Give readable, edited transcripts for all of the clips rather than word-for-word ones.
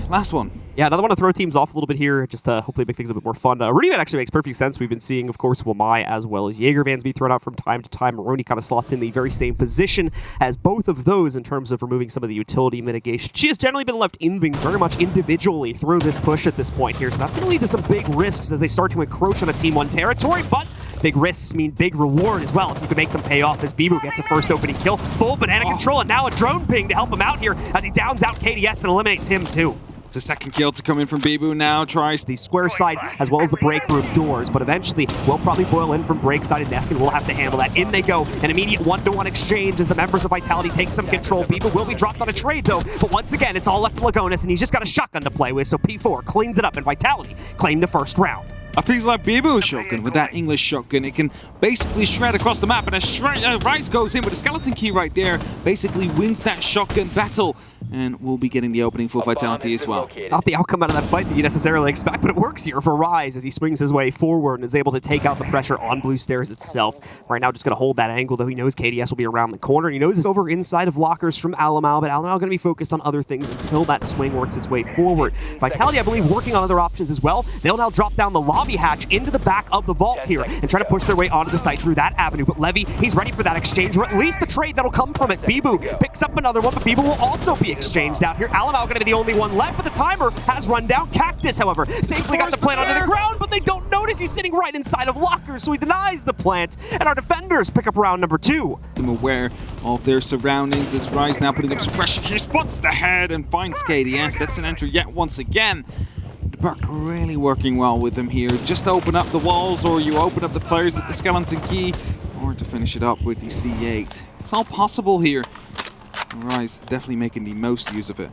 Last one. Yeah, another one to throw teams off a little bit here, just to hopefully make things a bit more fun. Rudy actually makes perfect sense. We've been seeing, of course, Wamai as well as Jaegervans be thrown out from time to time. Maroni kind of slots in the very same position as both of those in terms of removing some of the utility mitigation. She has generally been left inving very much individually through this push at this point here, so that's going to lead to some big risks as they start to encroach on a Team 1 territory, but big risks mean big reward as well if you can make them pay off as Bibu gets a first opening kill. Full banana control, and now a drone ping to help him out here as he downs out KDS and eliminates him too. It's a second kill to come in from Bibu now, tries the square side as well as the break room doors, but eventually will probably boil in from break side, and Neskin will have to handle that. In they go, an immediate one-to-one exchange as the members of Vitality take some control. Bibu will be dropped on a trade though, but once again, it's all left to Lagonis, and he's just got a shotgun to play with, so P4 cleans it up, and Vitality claim the first round. It feels like Bibu's shotgun with that English shotgun. It can basically shred across the map, and as Rise goes in with a skeleton key right there, basically wins that shotgun battle, and we'll be getting the opening for Vitality as well. Not the outcome out of that fight that you necessarily expect, but it works here for Rise as he swings his way forward and is able to take out the pressure on Blue Stairs itself. Right now, just going to hold that angle, though he knows KDS will be around the corner. He knows it's over inside of lockers from Alamau, but Alamau going to be focused on other things until that swing works its way forward. Vitality, I believe, working on other options as well. They'll now drop down the lobby hatch into the back of the vault here and try to push their way onto the site through that avenue. But Levy, he's ready for that exchange, or at least the trade that'll come from it. Bibu picks up another one, but Bibu will also be exchanged out here. Alamau going to be the only one left, but the timer has run down. Cactus, however, safely got the plant onto the ground, but they don't notice he's sitting right inside of lockers, so he denies the plant, and our defenders pick up round number 2. I'm aware of their surroundings as Rise now putting up some pressure. He spots the head and finds KDS. That's an entry yet once again. Burke really working well with them here. Just open up the walls, or you open up the players with the skeleton key, or to finish it up with the C8. It's all possible here. Rise definitely making the most use of it.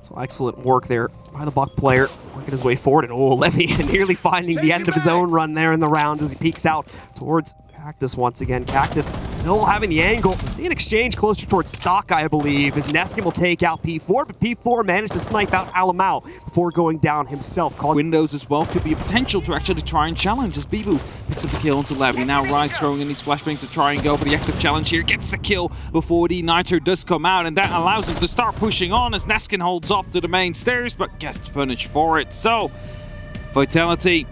So excellent work there by the Buck player, working his way forward, and Levy nearly finding the end of his own run there in the round as he peeks out towards Cactus once again. Cactus still having the angle. We see an exchange closer towards stock, I believe, as Neskin will take out P4, but P4 managed to snipe out Alamau before going down himself. Windows as well could be a potential to actually try and challenge as Bibu picks up the kill onto Levy. Now Rise throwing in these flashbangs to try and go for the active challenge here. Gets the kill before the Nitro does come out, and that allows him to start pushing on as Neskin holds off to the main stairs, but gets punished for it. So, Vitality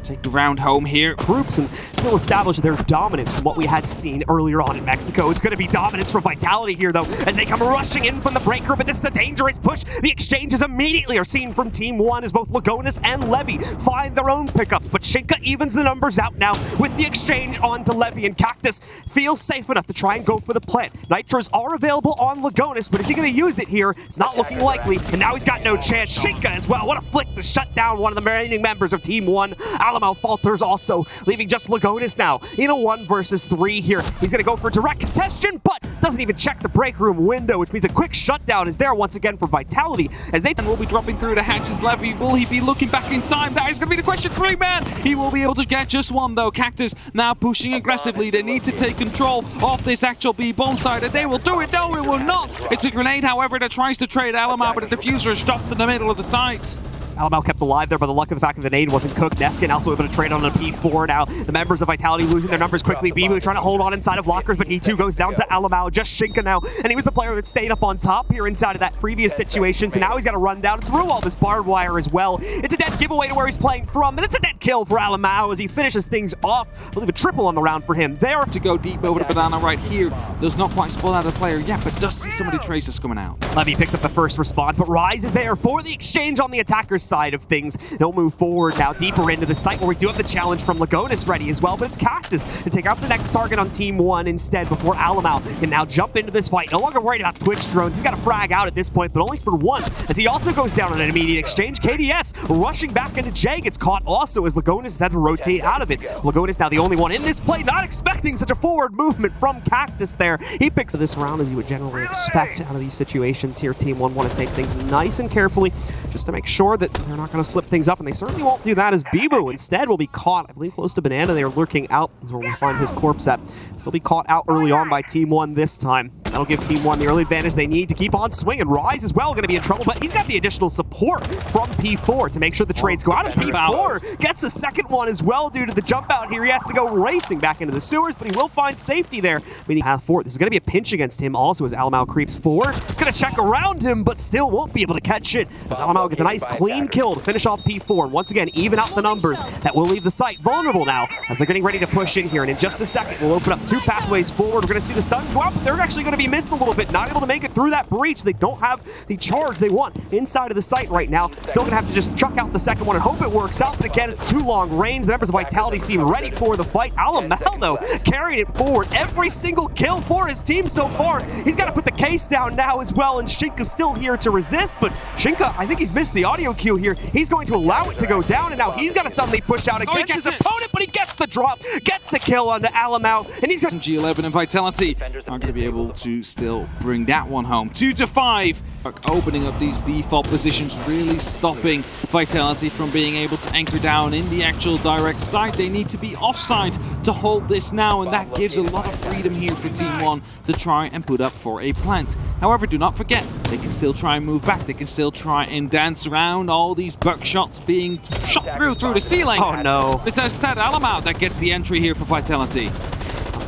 take the round home here. Groups and still establish their dominance from what we had seen earlier on in Mexico. It's going to be dominance from Vitality here, though, as they come rushing in from the break room, but this is a dangerous push. The exchanges immediately are seen from Team 1 as both Lagonis and Levy find their own pickups, but Shinka evens the numbers out now with the exchange onto Levy, and Cactus feels safe enough to try and go for the plant. Nitros are available on Lagonis, but is he going to use it here? It's not looking likely, and now he's got no chance. Shinka as well. What a flick to shut down one of the remaining members of Team 1. Alamau falters also, leaving just Lagonis now in a 1 versus 3 here. He's going to go for direct contention, but doesn't even check the break room window, which means a quick shutdown is there once again for Vitality, as they will be dropping through the hatches. Levy, will he be looking back in time? That is going to be the question. 3-man. He will be able to get just one, though. Cactus now pushing aggressively. They need to take control of this actual B-bomb side, and they will do it. No, it will not. It's a grenade, however, that tries to trade Alamau, but the diffuser is stopped in the middle of the site. Alamau kept alive there by the luck of the fact that the nade wasn't cooked. Neskin also able to trade on a P4 now. The members of Vitality losing their numbers quickly. Bibu trying to hold on inside of lockers, but he too goes down to Alamau. Just Shinka now, and he was the player that stayed up on top here inside of that previous situation, so now he's got to run down through all this barbed wire as well. It's a dead giveaway to where he's playing from, and it's a dead kill for Alamau as he finishes things off. I believe a triple on the round for him there. To go deep over the banana right here. Does not quite spot out a player yet, but does see somebody Tracer's coming out. Levy picks up the first response, but Rise is there for the exchange on the attacker's side of things. They'll move forward now deeper into the site where we do have the challenge from Lagonis ready as well, but it's Cactus to take out the next target on Team 1 instead before Alamau can now jump into this fight. No longer worried about Twitch drones. He's got to frag out at this point, but only for 1, as he also goes down on an immediate exchange. KDS rushing back into Jay gets caught also as Lagonis has had to rotate out of it. Lagonis now the only one in this play, not expecting such a forward movement from Cactus there. He picks this round as you would generally expect out of these situations here. Team 1 want to take things nice and carefully just to make sure that they're not going to slip things up, and they certainly won't do that as Bibu instead will be caught, I believe, close to Banana. They are lurking out, is where we'll find his corpse at. So he'll be caught out early on by Team 1 this time. That'll give Team 1 the early advantage they need to keep on swinging. Rise as well going to be in trouble, but he's got the additional support from P4 to make sure the trades go out. And P4 gets the second one as well due to the jump out here. He has to go racing back into the sewers, but he will find safety there. Meaning path forward. This is going to be a pinch against him also as Alamau creeps forward. It's going to check around him, but still won't be able to catch it as Alamau gets a nice clean kill to finish off P4. And once again, even out the numbers that will leave the site vulnerable now as they're getting ready to push in here. And in just a second, we'll open up 2 pathways forward. We're going to see the stuns go out, but they're actually going to be missed a little bit. Not able to make it through that breach. They don't have the charge they want inside of the site right now. Still going to have to just chuck out the second one and hope it works out. But again, it's too long range. The members of Vitality seem ready for the fight. Alamau, though, carrying it forward. Every single kill for his team so far. He's got to put the case down now as well, and Shinka's still here to resist, but Shinka, I think he's missed the audio cue here. He's going to allow it to go down, and now he's got to suddenly push out against his opponent, but he gets the drop, gets the kill onto Alamau, and he's got G11 and Vitality aren't going to be able to still bring that one home. 2-5. Opening up these default positions, really stopping Vitality from being able to anchor down in the actual direct side. They need to be offside to hold this now, and that gives a lot of freedom here for Team 1 to try and put up for a plant. However, do not forget, they can still try and move back. They can still try and dance around all these buckshots being shot through the ceiling. Oh no. It's that Alamau that gets the entry here for Vitality.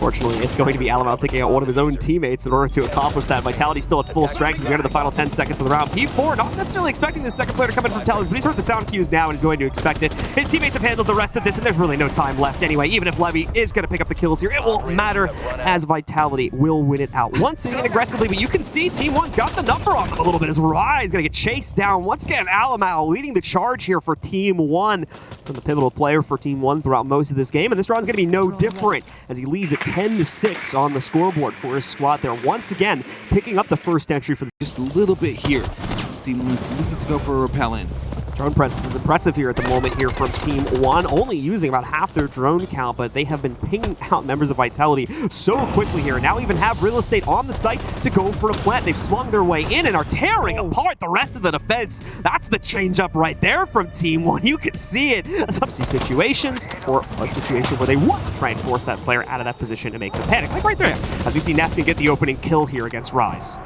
Unfortunately, it's going to be Alamau taking out one of his own teammates in order to accomplish that. Vitality still at full strength as we enter the final 10 seconds of the round. P4 not necessarily expecting this second player to come in from Tellers, but he's heard the sound cues now and he's going to expect it. His teammates have handled the rest of this, and there's really no time left anyway. Even if Levy is going to pick up the kills here, it won't matter as Vitality will win it out once again aggressively. But you can see Team 1's got the number on them a little bit as Rise going to get chased down. Once again, Alamau leading the charge here for Team 1. So the pivotal player for Team 1 throughout most of this game, and this round's going to be no different as he leads at 10-6. On the scoreboard for his squad there. Once again, picking up the first entry for just a little bit here. This team is looking to go for a repellent. Drone presence is impressive here at the moment here from Team 1, only using about half their drone count, but they have been pinging out members of Vitality so quickly here, and now even have real estate on the site to go for a plant. They've swung their way in and are tearing apart the rest of the defense. That's the change-up right there from Team 1. You can see it. Some situations, or a situation where they want to try and force that player out of that position and make them panic, like right there, as we see Neskin get the opening kill here against Rise.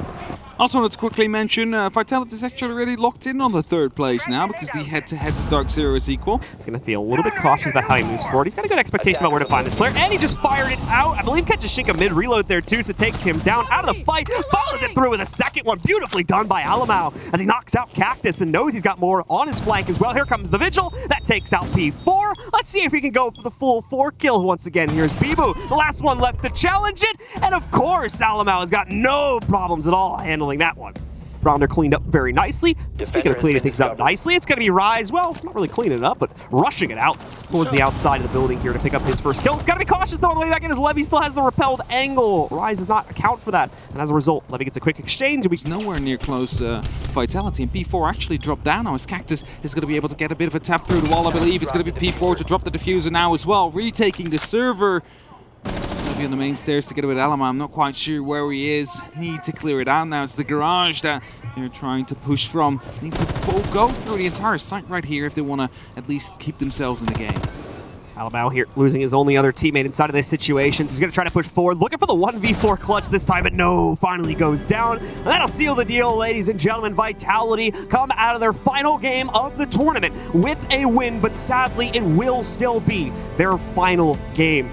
Also, let's quickly mention, Vitality is actually really locked in on the 3rd place now because the head-to-head to Dark Zero is equal. He's going to be a little bit cautious about how he moves forward. He's got a good expectation about where to find this player, and he just fired it out. I believe catches Shinka mid-reload there too, so takes him down out of the fight, follows it through with a second one. Beautifully done by Alamau as he knocks out Cactus and knows he's got more on his flank as well. Here comes the Vigil. That takes out P4. Let's see if he can go for the full 4 kill once again. Here's Bibu, the last one left to challenge it, and of course Alamau has got no problems at all handling that one. Rounder cleaned up very nicely. Speaking of cleaning things up nicely, it's going to be Rise, well, not really cleaning it up, but rushing it out towards the outside of the building here to pick up his first kill. It's got to be cautious, though, on the way back in as Levy still has the repelled angle. Rise does not account for that, and as a result, Levy gets a quick exchange. He's nowhere near close Vitality, and P4 actually dropped down now as Cactus is going to be able to get a bit of a tap through the wall, I believe. It's going to be P4 to drop the diffuser now as well, retaking the server. On the main stairs to get with Alamau. I'm not quite sure where he is. Need to clear it out now. It's the garage that they're trying to push from. Need to go through the entire site right here if they want to at least keep themselves in the game. Alamau here losing his only other teammate inside of this situation. So he's going to try to push forward, looking for the 1v4 clutch this time, but no, finally goes down. And that'll seal the deal, ladies and gentlemen. Vitality come out of their final game of the tournament with a win, but sadly it will still be their final game.